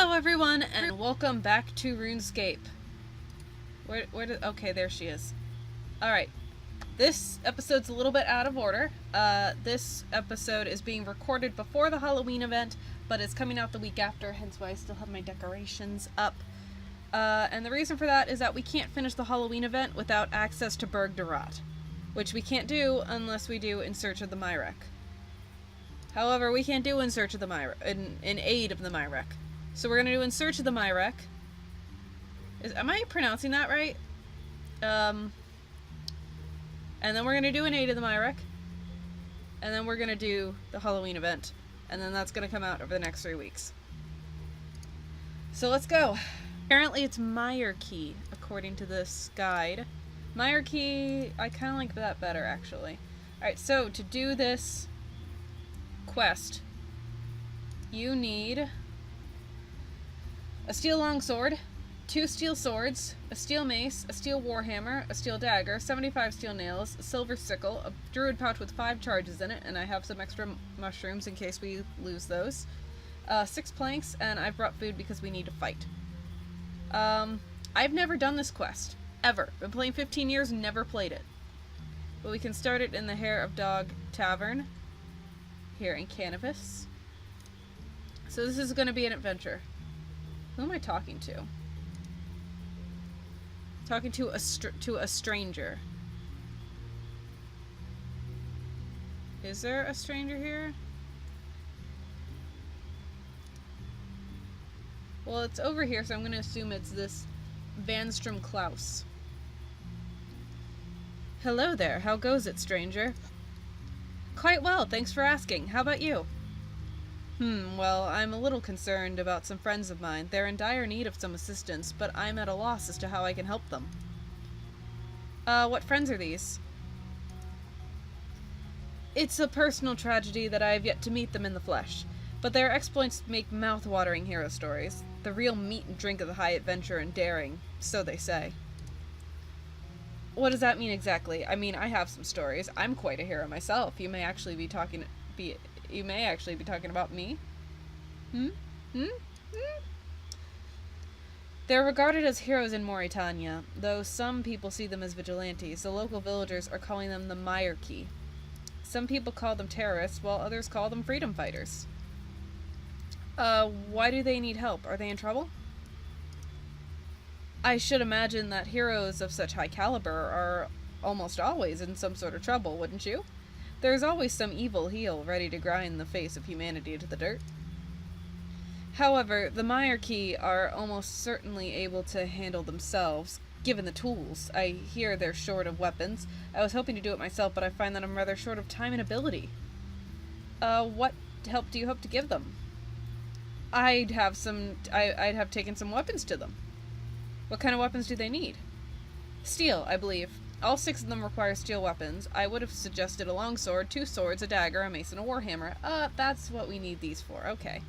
Hello everyone, and welcome back to Runescape. Okay, there she is. Alright, this episode's a little bit out of order. This episode is being recorded before the Halloween event, but it's coming out the week after, hence why I still have my decorations up. And the reason for that is that we can't finish the Halloween event without access to Berg de Rot, which we can't do unless we do In Search of the Myreque. However, we can't do In Search of the Myreque, in aid of the Myreque. So we're gonna do In Search of the Myreque. Am I pronouncing that right? And then we're gonna do In Aid of the Myreque. And then we're gonna do the Halloween event. And then that's gonna come out over the next 3 weeks. So let's go. Apparently it's Myreque, according to this guide. Myreque, I kinda like that better, actually. Alright, so to do this quest, you need a steel longsword, 2 steel swords, a steel mace, a steel warhammer, a steel dagger, 75 steel nails, a silver sickle, a druid pouch with 5 charges in it, and I have some extra mushrooms in case we lose those, 6 planks, and I've brought food because we need to fight. I've never done this quest, ever. Been playing 15 years, never played it. But we can start it in the Hair of Dog Tavern, here in Cannabis. So this is going to be an adventure. Who am I talking to? Talking to a stranger. Is there a stranger here? Well, it's over here, so I'm going to assume it's this Vanstrom Klaus. Hello there, how goes it, stranger? Quite well, thanks for asking. How about you? Well, I'm a little concerned about some friends of mine. They're in dire need of some assistance, but I'm at a loss as to how I can help them. What friends are these? It's a personal tragedy that I have yet to meet them in the flesh, but their exploits make mouth-watering hero stories. The real meat and drink of the high adventure and daring, so they say. What does that mean exactly? I mean, I have some stories. I'm quite a hero myself. You may actually be talking about me. They're regarded as heroes in Mauritania, though some people see them as vigilantes. The local villagers are calling them the Myreque. Some people call them terrorists, while others call them freedom fighters. Why do they need help? Are they in trouble? I should imagine that heroes of such high caliber are almost always in some sort of trouble, wouldn't you? There's always some evil heel ready to grind the face of humanity to the dirt. However, the Myreque are almost certainly able to handle themselves, given the tools. I hear they're short of weapons. I was hoping to do it myself, but I find that I'm rather short of time and ability. What help do you hope to give them? I'd have taken some weapons to them. What kind of weapons do they need? Steel, I believe. All 6 of them require steel weapons. I would have suggested a longsword, 2 swords, a dagger, a mace, and a warhammer. That's what we need these for. Okay.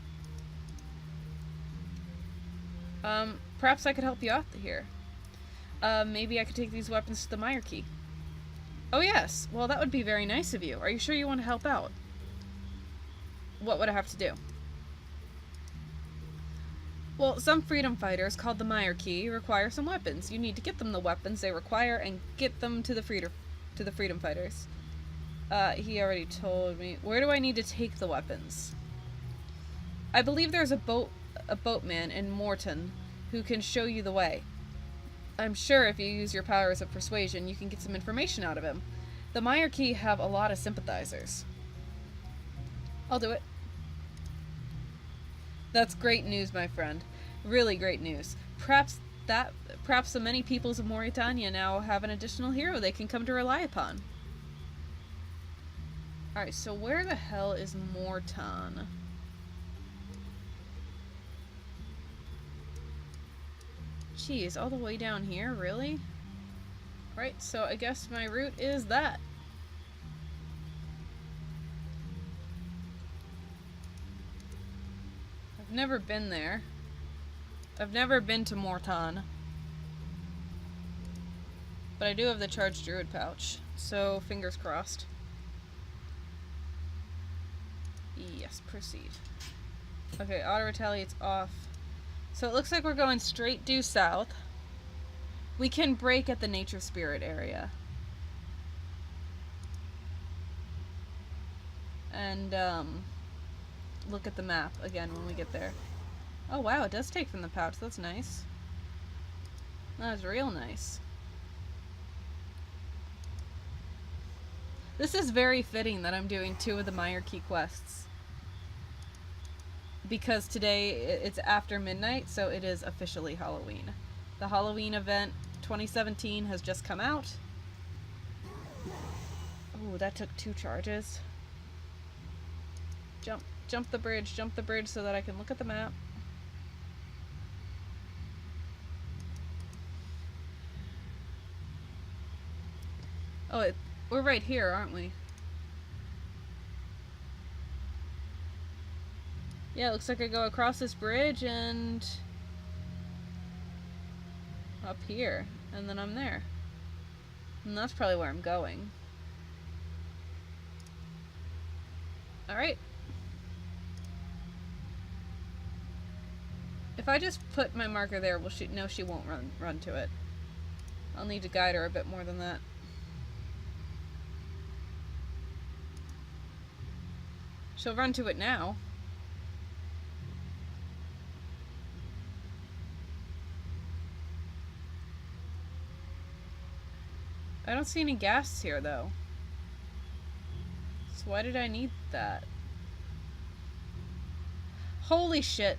Perhaps I could help you out here. Maybe I could take these weapons to the Myreque. Oh yes, well that would be very nice of you. Are you sure you want to help out? What would I have to do? Well, some freedom fighters, called the Myreque, require some weapons. You need to get them the weapons they require and get them to the freedom fighters. He already told me. Where do I need to take the weapons? I believe there's a boatman in Morton who can show you the way. I'm sure if you use your powers of persuasion, you can get some information out of him. The Myreque have a lot of sympathizers. I'll do it. That's great news, my friend. Really great news. Perhaps the many peoples of Mauritania now have an additional hero they can come to rely upon. Alright, so where the hell is Morton? Jeez, all the way down here? Really? Right, so I guess my route is that. I've never been there. I've never been to Morton. But I do have the charged druid pouch, so fingers crossed. Yes, proceed. Okay, auto retaliate's off. So it looks like we're going straight due south. We can break at the nature spirit area. And, look at the map again when we get there. Oh wow, it does take from the pouch. That's nice. That's real nice. This is very fitting that I'm doing 2 of the Myreque quests. Because today it's after midnight, so it is officially Halloween. The Halloween event 2017 has just come out. Ooh, that took 2 charges. Jump the bridge so that I can look at the map. Oh, we're right here, aren't we? Yeah, it looks like I go across this bridge and up here, and then I'm there. And that's probably where I'm going. Alright. If I just put my marker there, will she? No, she won't run to it. I'll need to guide her a bit more than that. She'll run to it now. I don't see any ghasts here, though. So why did I need that? Holy shit.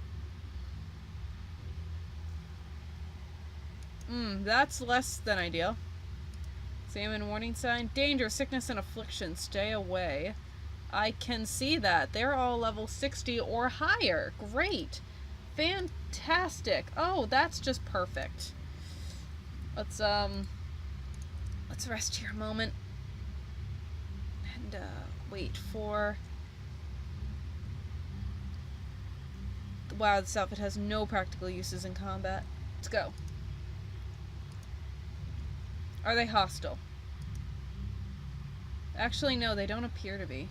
That's less than ideal. Salmon warning sign. Danger, sickness, and affliction. Stay away. I can see that. They're all level 60 or higher. Great. Fantastic. Oh, that's just perfect. Let's rest here a moment. And, wait for... Wow, this outfit has no practical uses in combat. Let's go. Are they hostile? Actually, no, they don't appear to be.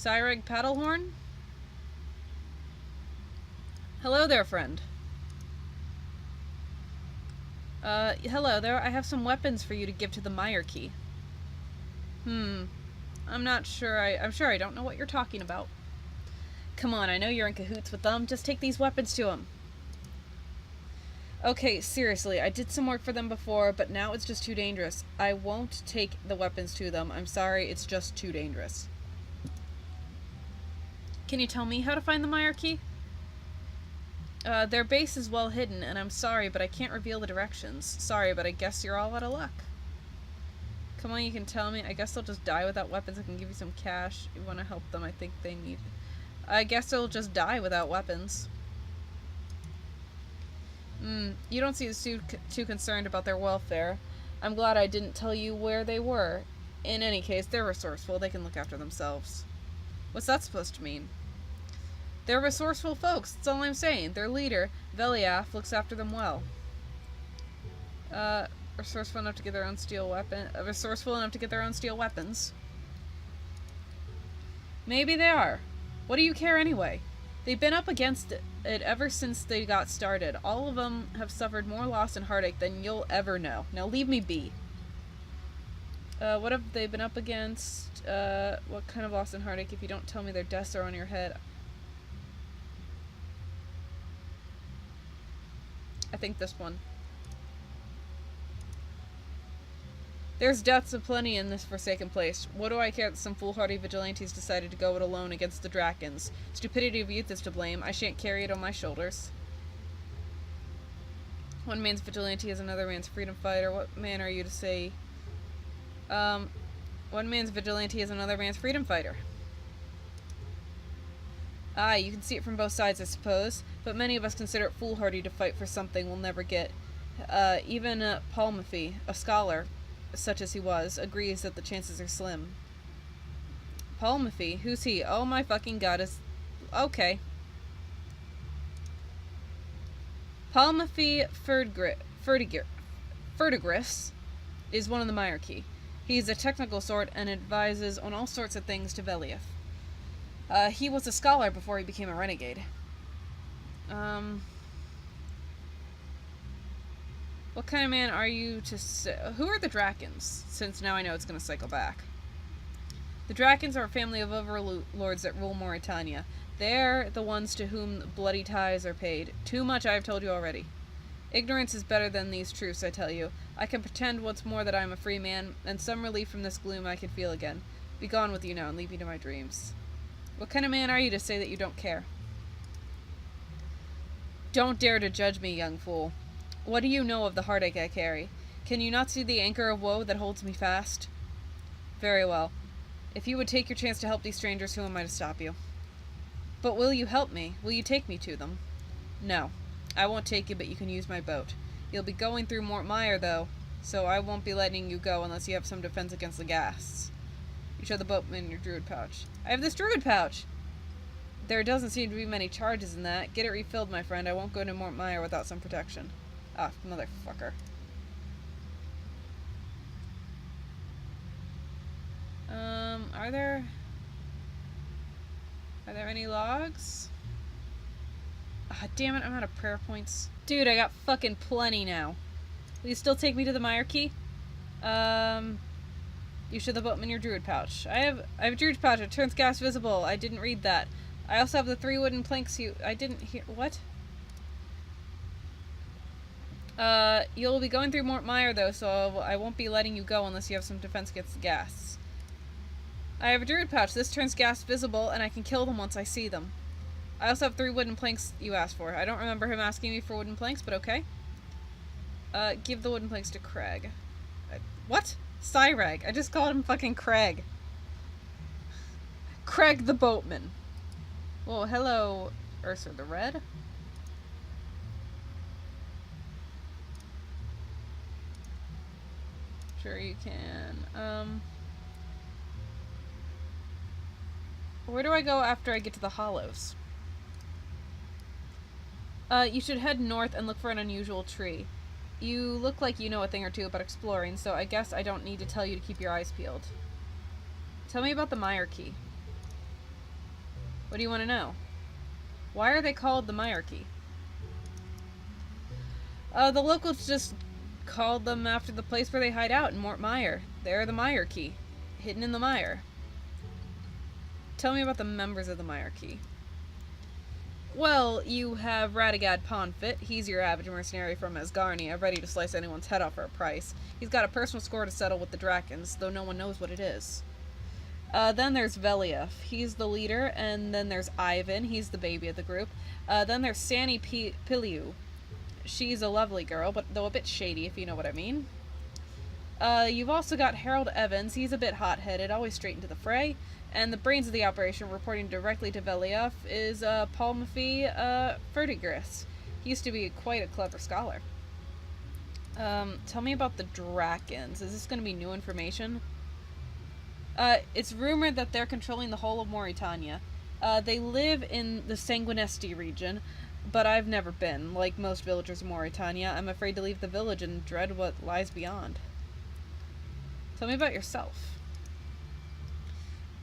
Myreque Paddlehorn? Hello there, friend. Hello there. I have some weapons for you to give to the Myreque. I'm not sure. I'm sure I don't know what you're talking about. Come on, I know you're in cahoots with them. Just take these weapons to them. Okay, seriously, I did some work for them before, but now it's just too dangerous. I won't take the weapons to them. I'm sorry, it's just too dangerous. Can you tell me how to find the Myreque? Their base is well hidden, and I'm sorry, but I can't reveal the directions. Sorry, but I guess you're all out of luck. Come on, you can tell me. I guess they'll just die without weapons. I can give you some cash. You want to help them, I think they need... I guess they'll just die without weapons. You don't seem too concerned about their welfare. I'm glad I didn't tell you where they were. In any case, they're resourceful. They can look after themselves. What's that supposed to mean? They're resourceful folks. That's all I'm saying. Their leader, Veliath, looks after them well. Resourceful enough to get their own steel weapon. Resourceful enough to get their own steel weapons. Maybe they are. What do you care anyway? They've been up against it ever since they got started. All of them have suffered more loss and heartache than you'll ever know. Now leave me be. What have they been up against? What kind of loss and heartache? If you don't tell me their deaths are on your head. I think this one. There's deaths aplenty in this forsaken place. What do I care that some foolhardy vigilantes decided to go it alone against the Drakens? Stupidity of youth is to blame. I shan't carry it on my shoulders. One man's vigilante is another man's freedom fighter. What man are you to say? One man's vigilante is another man's freedom fighter. Aye, you can see it from both sides, I suppose. But many of us consider it foolhardy to fight for something we'll never get. Even Myreque, a scholar, such as he was, agrees that the chances are slim. Myreque? Who's he? Oh my fucking god, is... Okay. Myreque Verdigris is one of the Myreque. He's a technical sort and advises on all sorts of things to Veliath. He was a scholar before he became a renegade. What kind of man are you to say? Who are the Drakens? Since now I know it's going to cycle back. The Drakens are a family of overlords that rule Mauritania. They're the ones to whom bloody ties are paid. Too much I have told you already. Ignorance is better than these truths, I tell you. I can pretend once more that I am a free man, and some relief from this gloom I can feel again. Be gone with you now, and leave me to my dreams. What kind of man are you to say that you don't care? Don't dare to judge me, young fool. What do you know of the heartache I carry? Can you not see the anchor of woe that holds me fast? Very well. If you would take your chance to help these strangers, who am I to stop you? But will you help me? Will you take me to them? No. I won't take you, but you can use my boat. You'll be going through Myreque, though, so I won't be letting you go unless you have some defense against the ghasts. You show the boatman your druid pouch. I have this druid pouch! There doesn't seem to be many charges in that. Get it refilled, my friend. I won't go to Myreque without some protection. Ah, motherfucker. Are there any logs? Ah, damn it, I'm out of prayer points. Dude, I got fucking plenty now. Will you still take me to the Myreque? You show the boatman your druid pouch. I have a druid pouch. It turns gas visible. I didn't read that. I also have the 3 wooden planks I didn't hear. What? You'll be going through Myreque, though, so I won't be letting you go unless you have some defense against the gas. I have a druid pouch. This turns gas visible, and I can kill them once I see them. I also have 3 wooden planks you asked for. I don't remember him asking me for wooden planks, but okay. Give the wooden planks to Craig. What? Cyreg. I just called him fucking Craig. Craig the boatman. Well, hello, Ursa the Red. Sure you can. Where do I go after I get to the Hollows? You should head north and look for an unusual tree. You look like you know a thing or two about exploring, so I guess I don't need to tell you to keep your eyes peeled. Tell me about the Myreque. What do you want to know? Why are they called the Myreque? The locals just called them after the place where they hide out in Mire. They're the Myreque, hidden in the mire. Tell me about the members of the Myreque. Well, you have Radagad Ponfit. He's your average mercenary from Asgarnia, ready to slice anyone's head off for a price. He's got a personal score to settle with the Drakens, though no one knows what it is. Then there's Veliath. He's the leader, and then there's Ivan. He's the baby of the group. Then there's Sani Piliu. She's a lovely girl, but though a bit shady, if you know what I mean. You've also got Harold Evans. He's a bit hot-headed, always straight into the fray. And the brains of the operation, reporting directly to Veliath, is Paul Maffei Verdigris. He used to be quite a clever scholar. Tell me about the Drakens. Is this going to be new information? It's rumored that they're controlling the whole of Mauritania. They live in the Sanguinesti region, but I've never been. Like most villagers of Mauritania, I'm afraid to leave the village and dread what lies beyond. Tell me about yourself.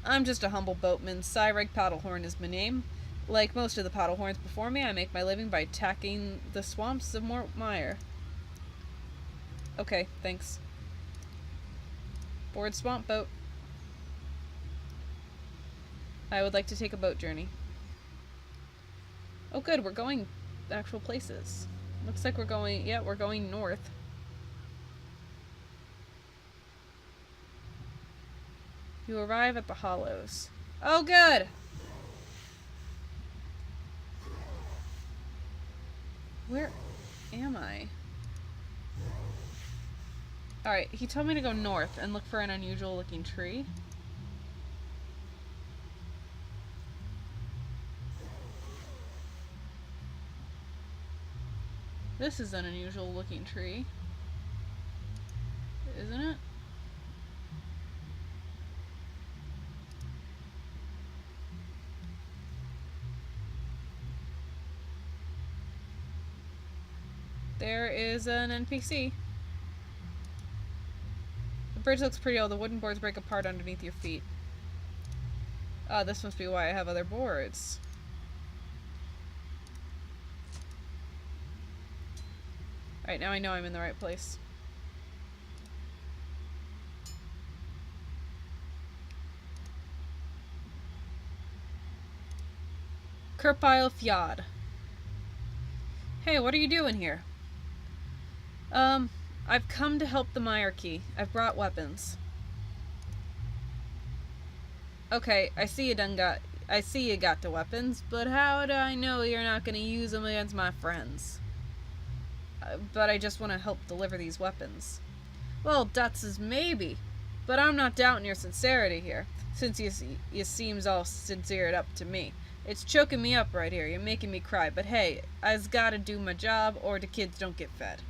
I'm just a humble boatman. Cyreg Paddlehorn is my name. Like most of the Paddlehorns before me, I make my living by attacking the swamps of Mire. Okay, thanks. Board swamp boat. I would like to take a boat journey. Oh good, we're going actual places. Looks like we're going north. You arrive at the Hollows. Oh, good! Where am I? Alright, he told me to go north and look for an unusual looking tree. This is an unusual looking tree. Isn't it? There is an NPC. bridge looks pretty old. The wooden boards break apart underneath your feet. Oh, this must be why I have other boards. Alright, now I know I'm in the right place. Kerpile Fjord. Hey, what are you doing here? I've come to help the Myreque. I've brought weapons. Okay, I see you got the weapons, but how do I know you're not gonna use them against my friends? But I just want to help deliver these weapons. Well, that's as maybe, but I'm not doubting your sincerity here, since you seems all sincered up to me. It's choking me up right here. You're making me cry, but hey, I's gotta do my job or the kids don't get fed.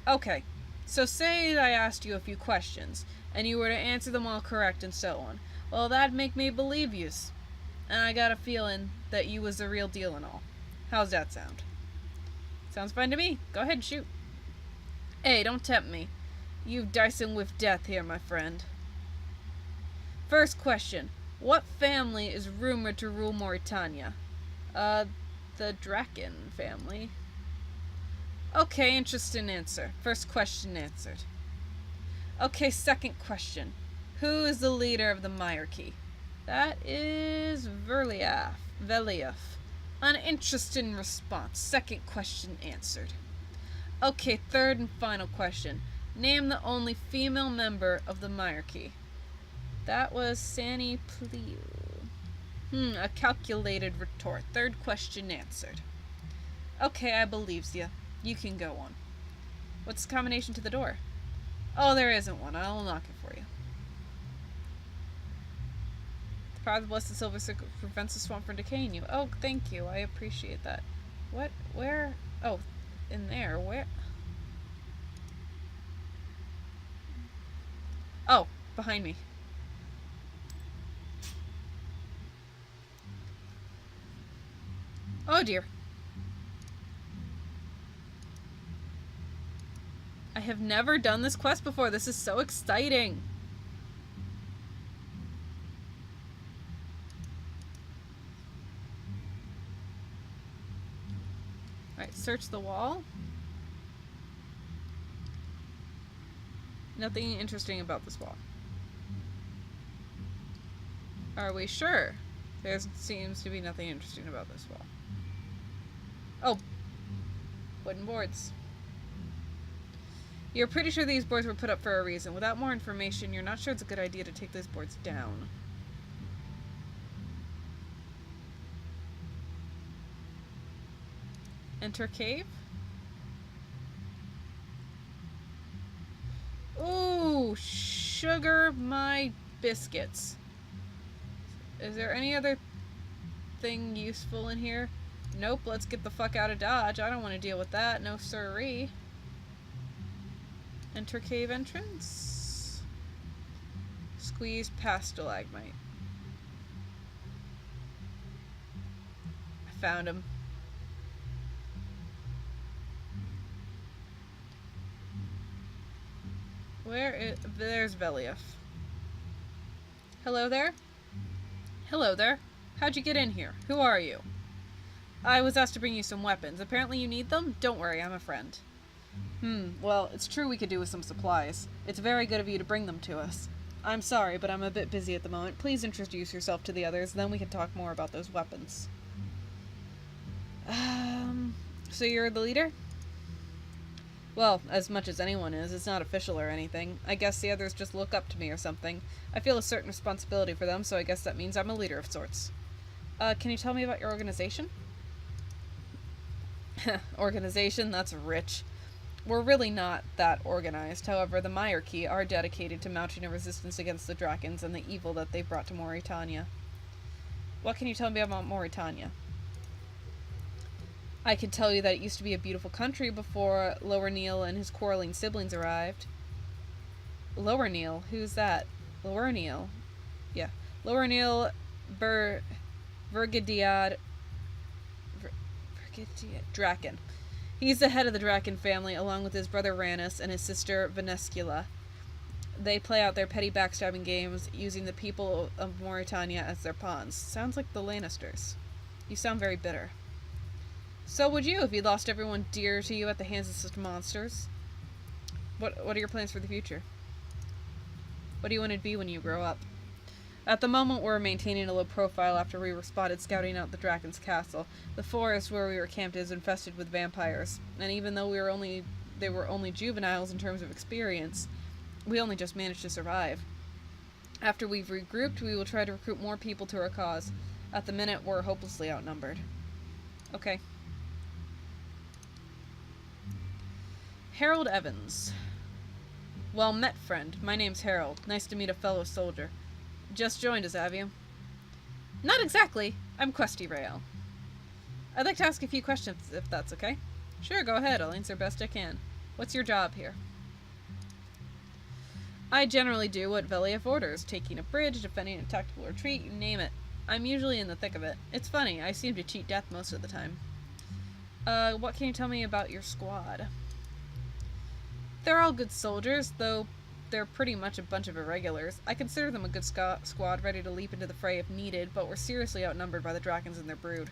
Okay, so say I asked you a few questions, and you were to answer them all correct and so on. Well, that'd make me believe yous. And I got a feeling that you was the real deal and all. How's that sound? Sounds fine to me. Go ahead and shoot. Hey, don't tempt me. You've dicing with death here, my friend. First question. What family is rumored to rule Mauritania? The Draken family. Okay, interesting answer. First question answered. Okay, second question. Who is the leader of the Myreque? That is Veliaf. An interesting response. Second question answered. Okay, third and final question. Name the only female member of the Myreque. That was Sani Pliu. A calculated retort. Third question answered. Okay, I believes you. You can go on. What's the combination to the door? Oh, there isn't one. I'll knock it for you. The power of the blessed silver circle prevents the swamp from decaying you. Oh, thank you. I appreciate that. What? Where? Oh, in there. Where? Oh, behind me. Oh dear. I have never done this quest before. This is so exciting. Alright, search the wall. Nothing interesting about this wall. Are we sure? There seems to be nothing interesting about this wall. Oh. Wooden boards. You're pretty sure these boards were put up for a reason. Without more information, you're not sure it's a good idea to take those boards down. Enter cave? Ooh, sugar my biscuits. Is there any other thing useful in here? Nope, let's get the fuck out of Dodge. I don't want to deal with that. No siree. Enter cave entrance. Squeeze past stalagmite. I found him. Where is... There's Veliaf. Hello there? Hello there. How'd you get in here? Who are you? I was asked to bring you some weapons. Apparently you need them? Don't worry, I'm a friend. Well, it's true we could do with some supplies. It's very good of you to bring them to us. I'm sorry, but I'm a bit busy at the moment. Please introduce yourself to the others, then we can talk more about those weapons. So you're the leader? Well, as much as anyone is. It's not official or anything. I guess the others just look up to me or something. I feel a certain responsibility for them, so I guess that means I'm a leader of sorts. Can you tell me about your organization? Organization? That's rich. We're really not that organized. However, the Myreque are dedicated to mounting a resistance against the Drakens and the evil that they've brought to Mauritania. What can you tell me about Mauritania? I can tell you that it used to be a beautiful country before Lower Neil and his quarreling siblings arrived. Lower Neil? Who's that? Lower Neil? Yeah. Lower Neil Vergidiad Draken. He's the head of the Draken family, along with his brother Ranus and his sister Venescula. They play out their petty backstabbing games using the people of Mauritania as their pawns. Sounds like the Lannisters. You sound very bitter. So would you if you lost everyone dear to you at the hands of such monsters. What are your plans for the future? What do you want to be when you grow up? At the moment, we're maintaining a low profile after we were spotted scouting out the Draken's castle. The forest where we were camped is infested with vampires, and even though they were only juveniles in terms of experience, we only just managed to survive. After we've regrouped, we will try to recruit more people to our cause. At the minute, we're hopelessly outnumbered. Okay. Harold Evans. Well met, friend. My name's Harold. Nice to meet a fellow soldier. Just joined us, have you? Not exactly. I'm Questy Rael. I'd like to ask a few questions, if that's okay. Sure, go ahead. I'll answer best I can. What's your job here? I generally do what Velief orders. Taking a bridge, defending a tactical retreat, you name it. I'm usually in the thick of it. It's funny, I seem to cheat death most of the time. What can you tell me about your squad? They're all good soldiers, though they're pretty much a bunch of irregulars. I consider them a good squad ready to leap into the fray if needed, but we're seriously outnumbered by the Drakens and their brood.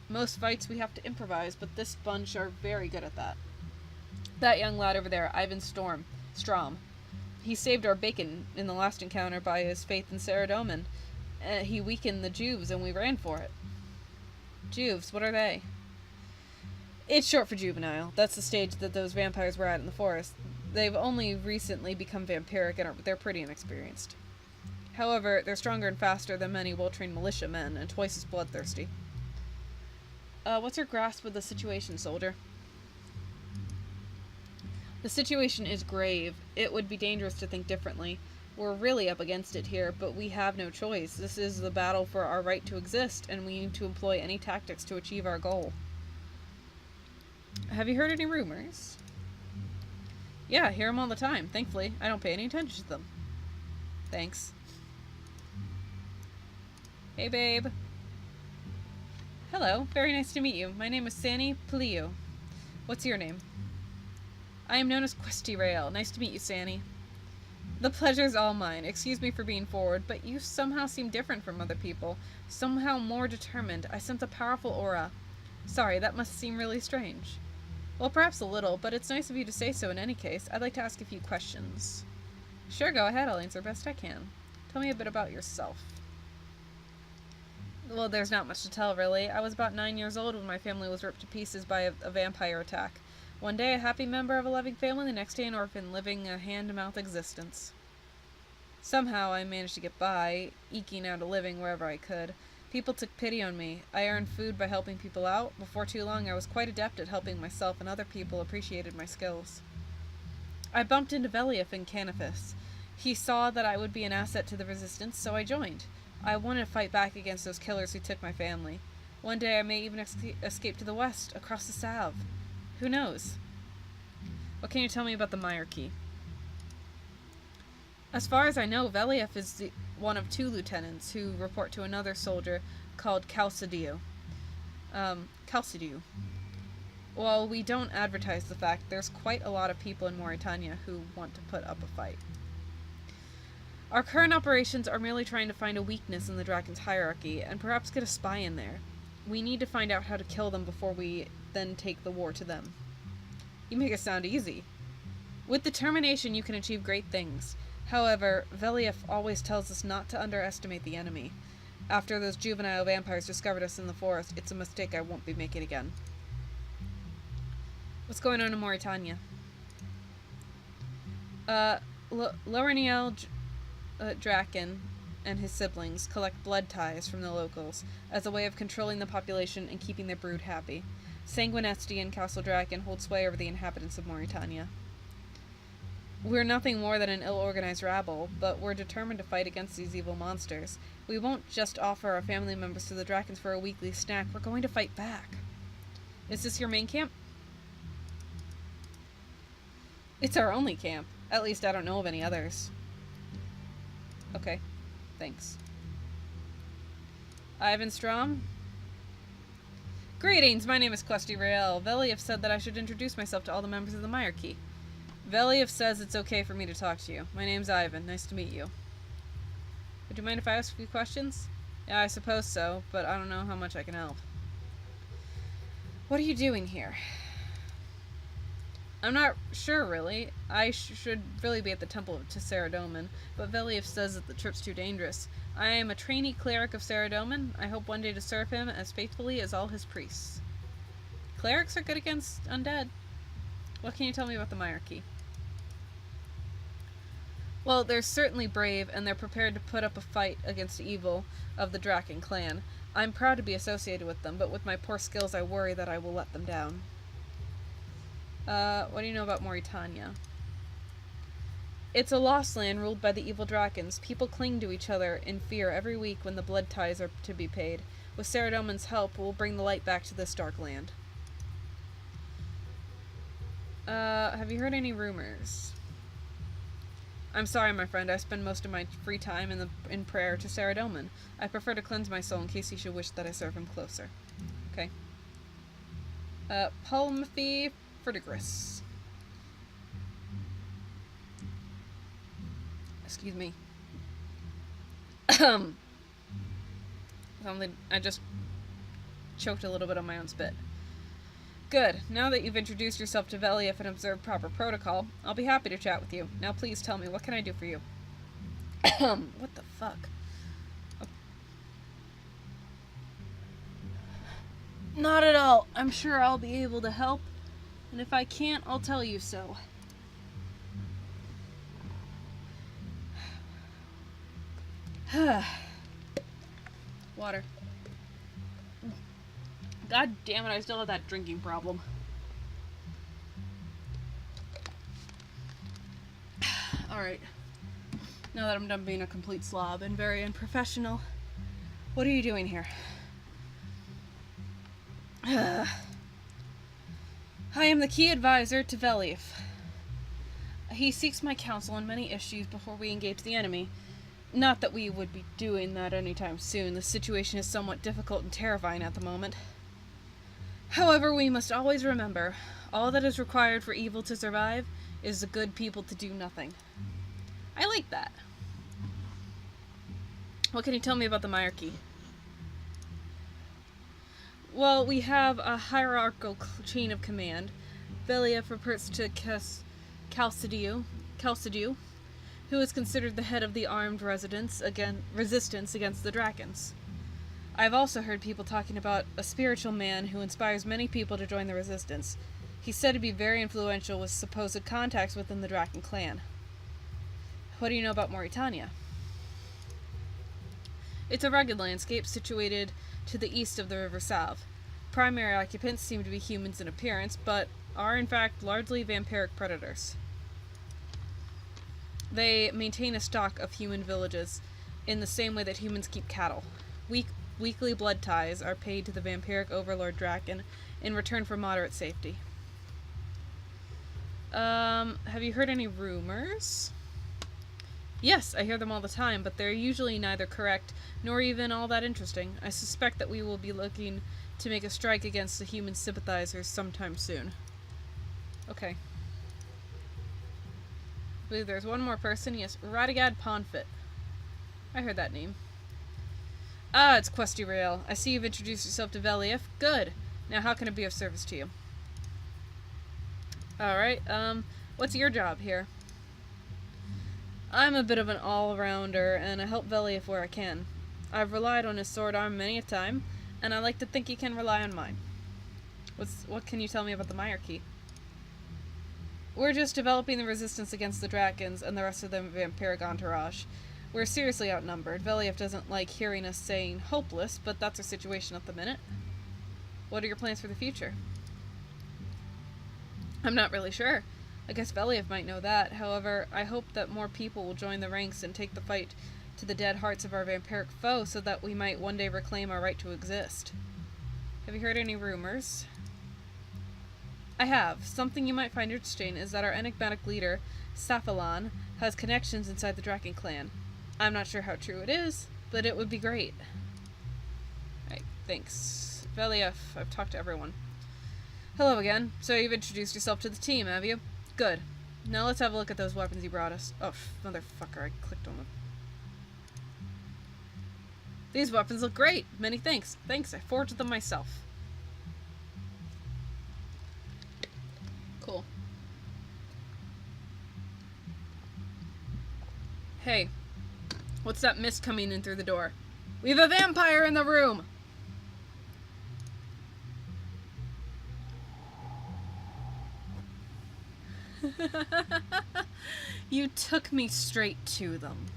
Most fights we have to improvise, but this bunch are very good at that. That young lad over there, Ivan Strom. He saved our bacon in the last encounter by his faith in Saradomin. He weakened the Juves and we ran for it. Juves, what are they? It's short for juvenile. That's the stage that those vampires were at in the forest. They've only recently become vampiric and they're pretty inexperienced. However, they're stronger and faster than many well-trained militia men and twice as bloodthirsty. What's your grasp of the situation, soldier? The situation is grave. It would be dangerous to think differently. We're really up against it here, but we have no choice. This is the battle for our right to exist, and we need to employ any tactics to achieve our goal. Have you heard any rumors? Yeah, I hear them all the time. Thankfully, I don't pay any attention to them. Thanks. Hey, babe. Hello, very nice to meet you. My name is Sani Plio. What's your name? I am known as Questy Rael. Nice to meet you, Sani. The pleasure's all mine. Excuse me for being forward, but you somehow seem different from other people. Somehow more determined. I sense a powerful aura. Sorry, that must seem really strange. Well, perhaps a little, but it's nice of you to say so in any case. I'd like to ask a few questions. Sure, go ahead. I'll answer best I can. Tell me a bit about yourself. Well, there's not much to tell, really. I was about 9 years old when my family was ripped to pieces by a vampire attack. One day a happy member of a loving family, the next day an orphan, living a hand-to-mouth existence. Somehow I managed to get by, eking out a living wherever I could. People took pity on me. I earned food by helping people out. Before too long I was quite adept at helping myself, and other people appreciated my skills. I bumped into Velief in Canifis. He saw that I would be an asset to the resistance, so I joined. I wanted to fight back against those killers who took my family. One day I may even escape to the west, across the Save. Who knows? What can you tell me about the Myreque? As far as I know, Velief is one of 2 lieutenants who report to another soldier called Calcidiu. While we don't advertise the fact, there's quite a lot of people in Mauritania who want to put up a fight. Our current operations are merely trying to find a weakness in the Draken's hierarchy, and perhaps get a spy in there. We need to find out how to kill them before we then take the war to them. You make it sound easy. With determination you can achieve great things. However, Velief always tells us not to underestimate the enemy. After those juvenile vampires discovered us in the forest, it's a mistake I won't be making again. What's going on in Mauritania? Laureniel Draken and his siblings collect blood ties from the locals as a way of controlling the population and keeping their brood happy. Sanguinesti and Castle Draken hold sway over the inhabitants of Mauritania. We're nothing more than an ill-organized rabble, but we're determined to fight against these evil monsters. We won't just offer our family members to the Drakens for a weekly snack, we're going to fight back. Is this your main camp? It's our only camp. At least I don't know of any others. Okay, thanks. Ivan Strom? Greetings, my name is Questy Rael. Velief said that I should introduce myself to all the members of the Myreque. Veliev says it's okay for me to talk to you. My name's Ivan. Nice to meet you. Would you mind if I ask a few questions? Yeah, I suppose so, but I don't know how much I can help. What are you doing here? I'm not sure, really. I should really be at the temple to Saradomin, but Veliev says that the trip's too dangerous. I am a trainee cleric of Saradomin. I hope one day to serve him as faithfully as all his priests. Clerics are good against undead. What can you tell me about the Myreque? Well, they're certainly brave, and they're prepared to put up a fight against the evil of the Draken clan. I'm proud to be associated with them, but with my poor skills I worry that I will let them down. What do you know about Mauritania? It's a lost land ruled by the evil Drakens. People cling to each other in fear every week when the blood ties are to be paid. With Saradomin's help, we'll bring the light back to this dark land. Have you heard any rumors? I'm sorry, my friend. I spend most of my free time in prayer to Saradomin. I prefer to cleanse my soul in case he should wish that I serve him closer. Okay. Palmathy Verdigris. Excuse me. Something. I just choked a little bit on my own spit. Good. Now that you've introduced yourself to Veliev and observed proper protocol, I'll be happy to chat with you. Now please tell me, what can I do for you? What the fuck? Not at all. I'm sure I'll be able to help. And if I can't, I'll tell you so. Water. God damn it, I still have that drinking problem. Alright. Now that I'm done being a complete slob and very unprofessional, what are you doing here? I am the key advisor to Veliev. He seeks my counsel on many issues before we engage the enemy. Not that we would be doing that anytime soon. The situation is somewhat difficult and terrifying at the moment. However, we must always remember, all that is required for evil to survive is the good people to do nothing. I like that. What can you tell me about the Myreque? Well, we have a hierarchical chain of command. Veliev reports to Chalcidiu, who is considered the head of the armed resistance against the Drakens. I've also heard people talking about a spiritual man who inspires many people to join the resistance. He's said to be very influential with supposed contacts within the Draken clan. What do you know about Mauritania? It's a rugged landscape situated to the east of the River Salve. Primary occupants seem to be humans in appearance, but are in fact largely vampiric predators. They maintain a stock of human villages in the same way that humans keep cattle. Weekly blood ties are paid to the vampiric overlord Draken in return for moderate safety. Have you heard any rumors? Yes, I hear them all the time, but they're usually neither correct nor even all that interesting. I suspect that we will be looking to make a strike against the human sympathizers sometime soon. Okay. I believe there's one more person. Yes, Radigad Ponfit. I heard that name. Ah, it's Questy Rail. I see you've introduced yourself to Veliev. Good. Now how can I be of service to you? Alright, what's your job here? I'm a bit of an all-rounder, and I help Veliev where I can. I've relied on his sword arm many a time, and I like to think he can rely on mine. What can you tell me about the Myreque? We're just developing the resistance against the Drakens and the rest of the vampiric entourage. We're seriously outnumbered. Veliev doesn't like hearing us saying hopeless, but that's our situation at the minute. What are your plans for the future? I'm not really sure. I guess Veliev might know that. However, I hope that more people will join the ranks and take the fight to the dead hearts of our vampiric foe so that we might one day reclaim our right to exist. Have you heard any rumors? I have. Something you might find interesting is that our enigmatic leader, Safilan, has connections inside the Draken clan. I'm not sure how true it is, but it would be great. Right, thanks. Veliev, I've talked to everyone. Hello again. So you've introduced yourself to the team, have you? Good. Now let's have a look at those weapons he brought us. Oh, motherfucker, I clicked on them. These weapons look great. Many thanks. Thanks, I forged them myself. Cool. Hey, what's that mist coming in through the door? We have a vampire in the room! You took me straight to them.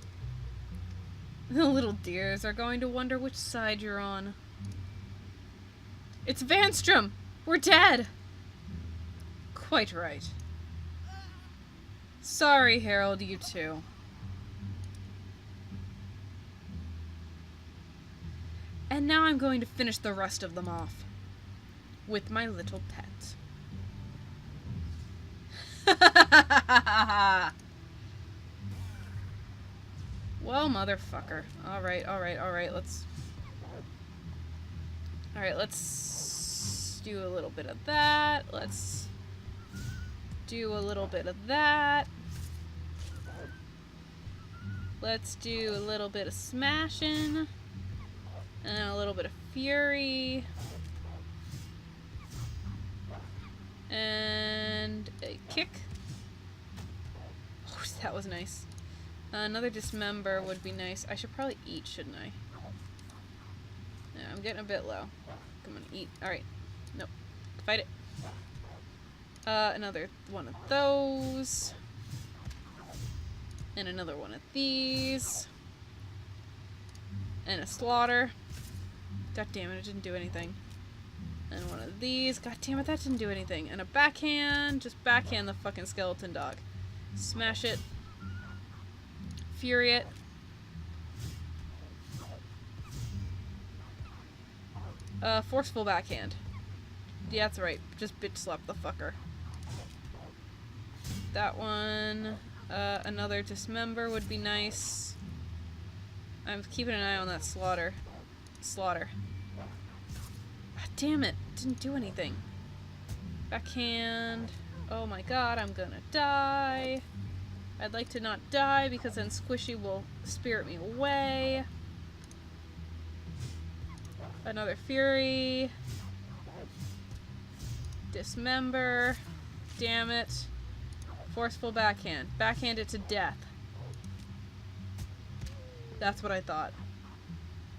The little dears are going to wonder which side you're on. It's Vanstrom! We're dead! Quite right. Sorry, Harold, you too. And now I'm going to finish the rest of them off. With my little pet. Well, motherfucker. Alright, let's do a little bit of that. Let's do a little bit of that. Let's do a little bit of smashing. And a little bit of fury. And a kick. Oh, that was nice. Another dismember would be nice. I should probably eat, shouldn't I? Yeah, I'm getting a bit low. Come on, eat. Alright. Nope. Fight it. Another one of those. And another one of these. And a slaughter. God damn it, it didn't do anything. And one of these. God damn it, that didn't do anything. And a backhand. Just backhand the fucking skeleton dog. Smash it. Fury it. Forceful backhand. Yeah, that's right. Just bitch slap the fucker. That one. Another dismember would be nice. I'm keeping an eye on that slaughter. Ah, damn it. Didn't do anything. Backhand. Oh my god, I'm gonna die. I'd like to not die because then Squishy will spirit me away. Another fury. Dismember. Damn it. Forceful backhand. Backhand it to death. That's what I thought.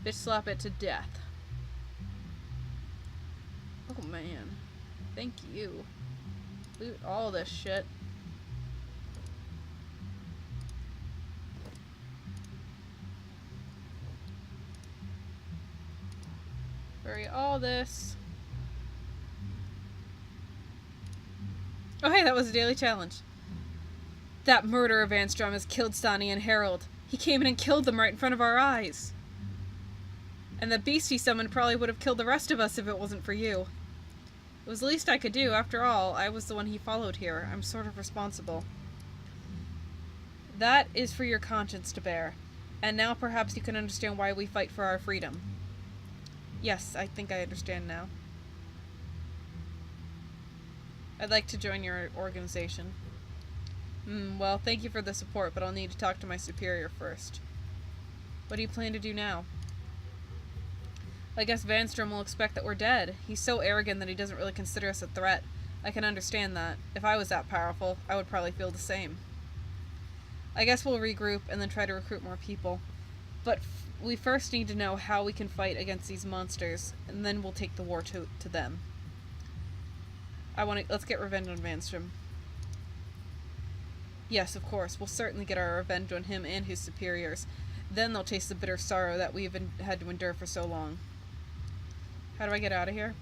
Bitch slap it to death. Oh man. Thank you. Loot all this shit. Bury all this. Oh hey, that was a daily challenge. That murderer Vanstrom has killed Stani and Harold. He came in and killed them right in front of our eyes. And the beast he summoned probably would have killed the rest of us if it wasn't for you. It was the least I could do. After all, I was the one he followed here. I'm sort of responsible. That is for your conscience to bear. And now perhaps you can understand why we fight for our freedom. Yes, I think I understand now. I'd like to join your organization. Well, thank you for the support, but I'll need to talk to my superior first. What do you plan to do now? I guess Vanstrom will expect that we're dead. He's so arrogant that he doesn't really consider us a threat. I can understand that. If I was that powerful, I would probably feel the same. I guess we'll regroup and then try to recruit more people. But we first need to know how we can fight against these monsters, and then we'll take the war to them. Let's get revenge on Vanstrom. Yes, of course. We'll certainly get our revenge on him and his superiors. Then they'll taste the bitter sorrow that we've had to endure for so long. How do I get out of here?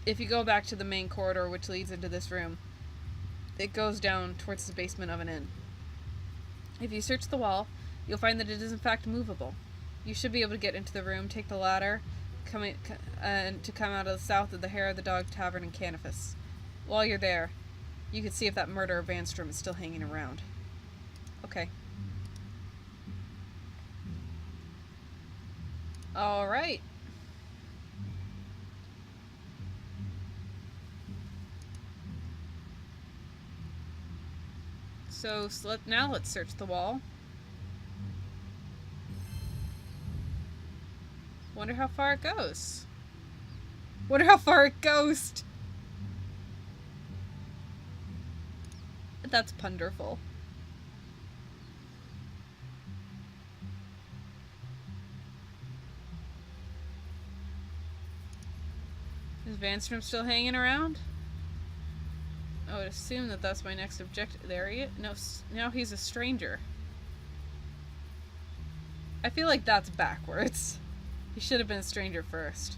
If you go back to the main corridor which leads into this room, it goes down towards the basement of an inn. If you search the wall, you'll find that it is in fact movable. You should be able to get into the room, take the ladder, and to come out of the south of the Hair of the Dog Tavern in Canifus. While you're there, you can see if that murderer Vanstrom is still hanging around. Okay. Alright. So now let's search the wall. Wonder how far it goes. Wonder how far it goes. That's punderful. Is Vanstrom still hanging around? I would assume that that's my next objective. There he is. No, now he's a stranger. I feel like that's backwards. He should have been a stranger first.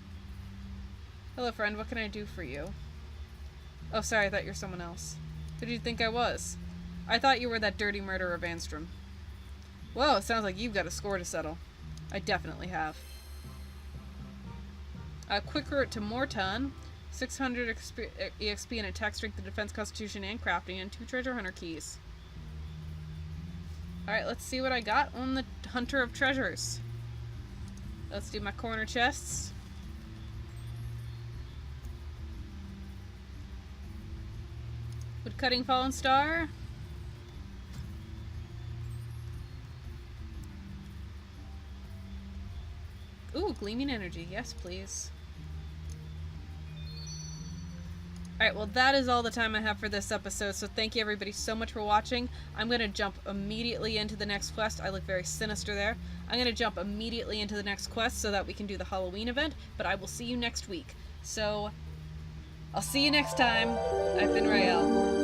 Hello, friend. What can I do for you? Oh, sorry. I thought you were someone else. Who did you think I was? I thought you were that dirty murderer Vanstrom. Whoa, it sounds like you've got a score to settle. I definitely have. A quick route to Morton. 600 EXP and attack strength, the defense, constitution, and crafting, and 2 treasure hunter keys. Alright, let's see what I got on the hunter of treasures. Let's do my corner chests. Wood cutting fallen star. Ooh, gleaming energy. Yes, please. Alright, well that is all the time I have for this episode, so thank you everybody so much for watching. I'm going to jump immediately into the next quest. I look very sinister there. I'm going to jump immediately into the next quest so that we can do the Halloween event, but I will see you next week. So, I'll see you next time. I've been Rael.